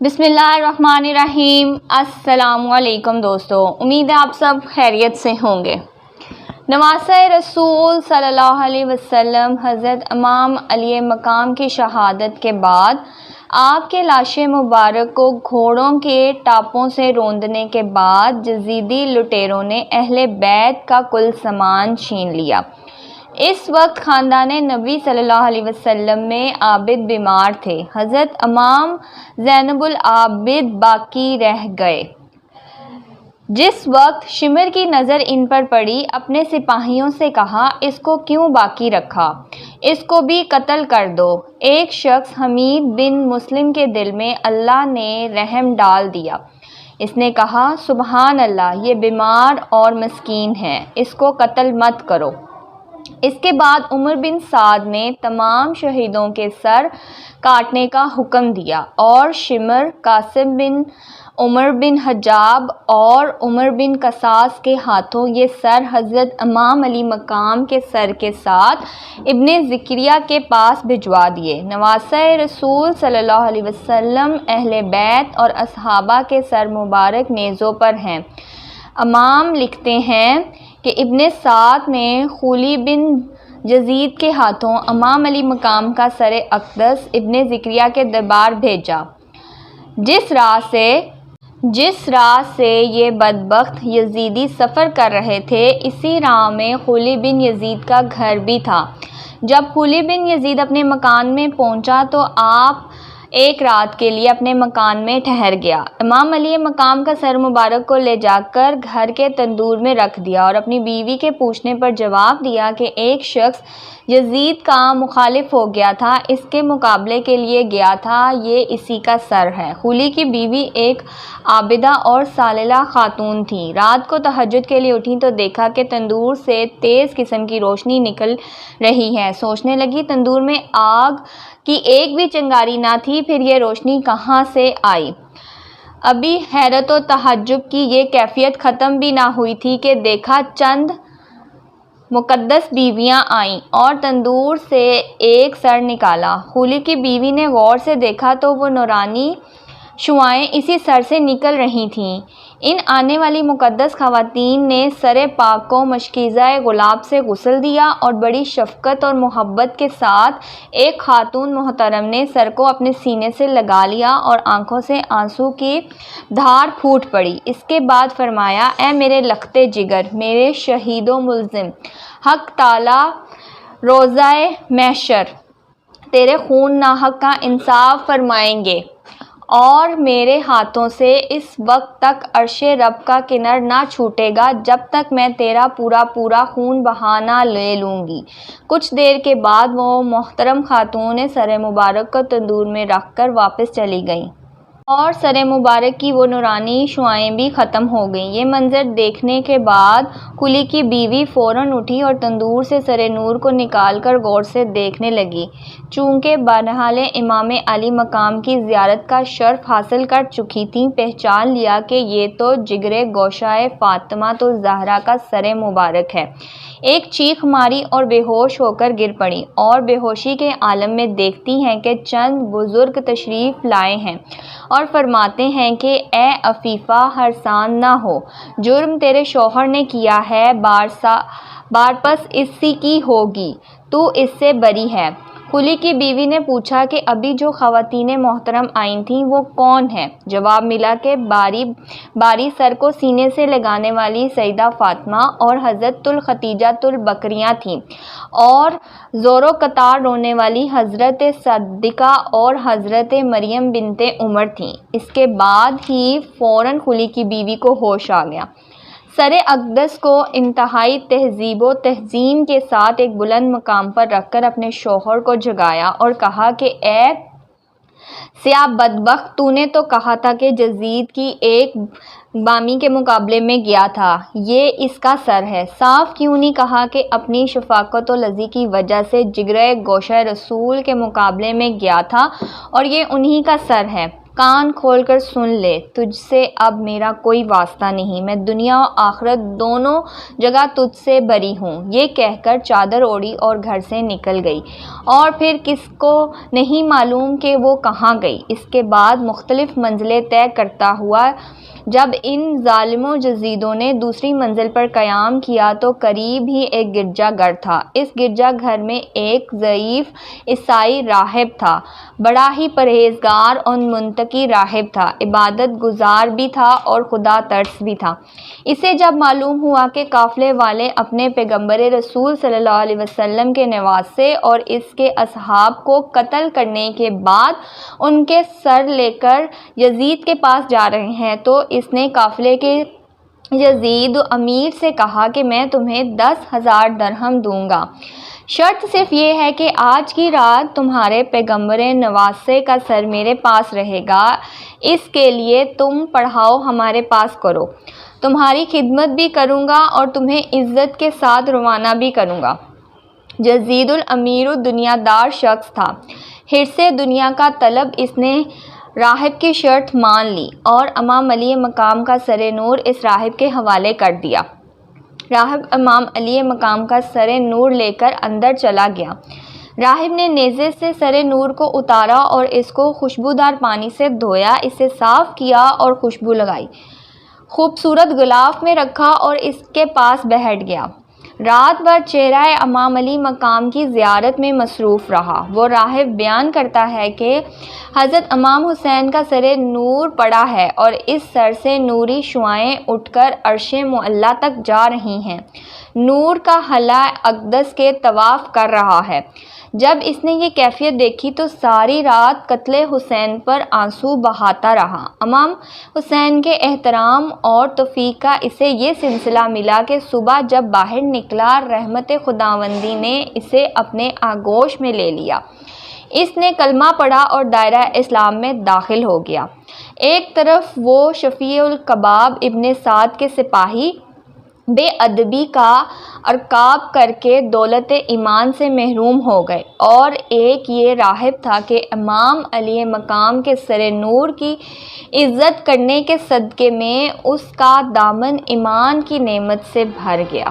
بسم اللہ الرحمن الرحیم۔ السلام علیکم دوستو، امید ہے آپ سب خیریت سے ہوں گے۔ نواسۂ رسول صلی اللہ علیہ وسلم حضرت امام علی مقام کی شہادت کے بعد آپ کے لاش مبارک کو گھوڑوں کے ٹاپوں سے روندنے کے بعد یزیدی لٹیروں نے اہل بیت کا کل سامان چھین لیا۔ اس وقت خاندان نبی صلی اللہ علیہ وسلم میں عابد بیمار تھے۔ حضرت امام زینب العابد باقی رہ گئے۔ جس وقت شمر کی نظر ان پر پڑی، اپنے سپاہیوں سے کہا، اس کو کیوں باقی رکھا؟ اس کو بھی قتل کر دو۔ ایک شخص حمید بن مسلم کے دل میں اللہ نے رحم ڈال دیا۔ اس نے کہا، سبحان اللہ، یہ بیمار اور مسکین ہے، اس کو قتل مت کرو۔ اس کے بعد عمر بن سعد نے تمام شہیدوں کے سر کاٹنے کا حکم دیا اور شمر، قاسم بن عمر بن حجاب اور عمر بن قصاص کے ہاتھوں یہ سر حضرت امام علی مقام کے سر کے ساتھ ابن زکریا کے پاس بھجوا دیے۔ نواسۂ رسول صلی اللہ علیہ وسلم، اہل بیت اور اصحابہ کے سر مبارک نیزوں پر ہیں۔ امام لکھتے ہیں کہ ابن سعد نے خولی بن یزید کے ہاتھوں امام علی مقام کا سر اقدس ابن زکریا کے دربار بھیجا۔ جس راہ سے یہ بدبخت یزیدی سفر کر رہے تھے، اسی راہ میں خولی بن یزید کا گھر بھی تھا۔ جب خولی بن یزید اپنے مکان میں پہنچا تو آپ ایک رات کے لیے اپنے مکان میں ٹھہر گیا۔ امام علی مقام کا سر مبارک کو لے جا کر گھر کے تندور میں رکھ دیا اور اپنی بیوی کے پوچھنے پر جواب دیا کہ ایک شخص یزید کا مخالف ہو گیا تھا، اس کے مقابلے کے لیے گیا تھا، یہ اسی کا سر ہے۔ خولی کی بیوی ایک عابدہ اور صالحہ خاتون تھی۔ رات کو تہجد کے لیے اٹھی تو دیکھا کہ تندور سے تیز قسم کی روشنی نکل رہی ہے۔ سوچنے لگی، تندور میں آگ کی ایک بھی چنگاری نہ تھی، پھر یہ روشنی کہاں سے آئی؟ ابھی حیرت و تعجب کی یہ کیفیت ختم بھی نہ ہوئی تھی کہ دیکھا چند مقدس بیویاں آئیں اور تندور سے ایک سر نکالا۔ خولی کی بیوی نے غور سے دیکھا تو وہ نورانی شعاعیں اسی سر سے نکل رہی تھیں۔ ان آنے والی مقدس خواتین نے سر پاک کو مشکیزہ گلاب سے غسل دیا اور بڑی شفقت اور محبت کے ساتھ ایک خاتون محترم نے سر کو اپنے سینے سے لگا لیا اور آنکھوں سے آنسو کی دھار پھوٹ پڑی۔ اس کے بعد فرمایا، اے میرے لختے جگر، میرے شہید و ملزم، حق تعالیٰ روزہ محشر تیرے خون ناحق کا انصاف فرمائیں گے اور میرے ہاتھوں سے اس وقت تک عرش رب کا کنر نہ چھوٹے گا جب تک میں تیرا پورا خون بہا نہ لے لوں گی۔ کچھ دیر کے بعد وہ محترم خاتون سر مبارک کو تندور میں رکھ کر واپس چلی گئیں اور سر مبارک کی وہ نورانی شعاعیں بھی ختم ہو گئیں۔ یہ منظر دیکھنے کے بعد خولی کی بیوی فوراً اٹھی اور تندور سے سر نور کو نکال کر غور سے دیکھنے لگی۔ چونکہ بہرحال امام علی مقام کی زیارت کا شرف حاصل کر چکی تھیں، پہچان لیا کہ یہ تو جگر گوشہ فاطمۃ الزہرا کا سر مبارک ہے۔ ایک چیخ ماری اور بے ہوش ہو کر گر پڑی اور بے ہوشی کے عالم میں دیکھتی ہیں کہ چند بزرگ تشریف لائے ہیں اور فرماتے ہیں کہ اے عفیفہ، ہرسان نہ ہو، جرم تیرے شوہر نے کیا ہے، بارپس اسی کی ہوگی، تو اس سے بری ہے۔ خولی کی بیوی نے پوچھا کہ ابھی جو خواتین محترم آئی تھیں وہ کون ہیں؟ جواب ملا کہ باری سر کو سینے سے لگانے والی سیدہ فاطمہ اور حضرت الختیجۃ البکریہ تھیں اور زور و قطار رونے والی حضرت صدیقہ اور حضرت مریم بنت عمر تھیں۔ اس کے بعد ہی فوراً خولی کی بیوی کو ہوش آ گیا۔ سر اقدس کو انتہائی تہذیب و تہذیم کے ساتھ ایک بلند مقام پر رکھ کر اپنے شوہر کو جگایا اور کہا کہ اے سیاہ بدبخت، تو نے تو کہا تھا کہ یزید کی ایک بامی کے مقابلے میں گیا تھا، یہ اس کا سر ہے۔ صاف کیوں نہیں کہا کہ اپنی شفقت و لذی کی وجہ سے جگر گوشہ رسول کے مقابلے میں گیا تھا اور یہ انہی کا سر ہے؟ کان کھول کر سن لے، تجھ سے اب میرا کوئی واسطہ نہیں، میں دنیا و آخرت دونوں جگہ تجھ سے بری ہوں۔ یہ کہہ کر چادر اوڑھی اور گھر سے نکل گئی، اور پھر کس کو نہیں معلوم کہ وہ کہاں گئی۔ اس کے بعد مختلف منزلیں طے کرتا ہوا جب ان ظالموں یزیدیوں نے دوسری منزل پر قیام کیا تو قریب ہی ایک گرجا گھر تھا۔ اس گرجا گھر میں ایک ضعیف عیسائی راہب تھا، بڑا ہی پرہیزگار اور متقی راہب تھا، عبادت گزار بھی تھا اور خدا ترس بھی تھا۔ اسے جب معلوم ہوا کہ قافلے والے اپنے پیغمبر رسول صلی اللہ علیہ وسلم کے نواسے اور اس کے اصحاب کو قتل کرنے کے بعد ان کے سر لے کر یزید کے پاس جا رہے ہیں تو اس نے قافلے کے یزید امیر سے کہا کہ میں تمہیں 10,000 درہم دوں گا، شرط صرف یہ ہے کہ آج کی رات تمہارے پیغمبر نواسے کا سر میرے پاس رہے گا، اس کے لیے تم پڑھاؤ ہمارے پاس کرو، تمہاری خدمت بھی کروں گا اور تمہیں عزت کے ساتھ روانہ بھی کروں گا۔ یزید الامیر دنیا دار شخص تھا، حرص دنیا کا طلب، اس نے راہب کی شرط مان لی اور امام علی مقام کا سر نور اس راہب کے حوالے کر دیا۔ راہب امام علی مقام کا سر نور لے کر اندر چلا گیا۔ راہب نے نیزے سے سر نور کو اتارا اور اس کو خوشبودار پانی سے دھویا، اسے صاف کیا اور خوشبو لگائی، خوبصورت غلاف میں رکھا اور اس کے پاس بیٹھ گیا۔ رات بھر چہرہ امام علی مقام کی زیارت میں مصروف رہا۔ وہ راہب بیان کرتا ہے کہ حضرت امام حسین کا سر نور پڑا ہے اور اس سر سے نوری شعاعیں اٹھ کر عرش معلیٰ تک جا رہی ہیں، نور کا حلہ اقدس کے طواف کر رہا ہے۔ جب اس نے یہ کیفیت دیکھی تو ساری رات قتل حسین پر آنسو بہاتا رہا۔ امام حسین کے احترام اور توفیق کا اسے یہ سلسلہ ملا کہ صبح جب باہر نکلا رحمت خداوندی نے اسے اپنے آغوش میں لے لیا، اس نے کلمہ پڑھا اور دائرہ اسلام میں داخل ہو گیا۔ ایک طرف وہ شفیع القباب ابن سعد کے سپاہی بے ادبی کا ارتکاب کر کے دولت ایمان سے محروم ہو گئے، اور ایک یہ راہب تھا کہ امام علی مقام کے سر نور کی عزت کرنے کے صدقے میں اس کا دامن ایمان کی نعمت سے بھر گیا۔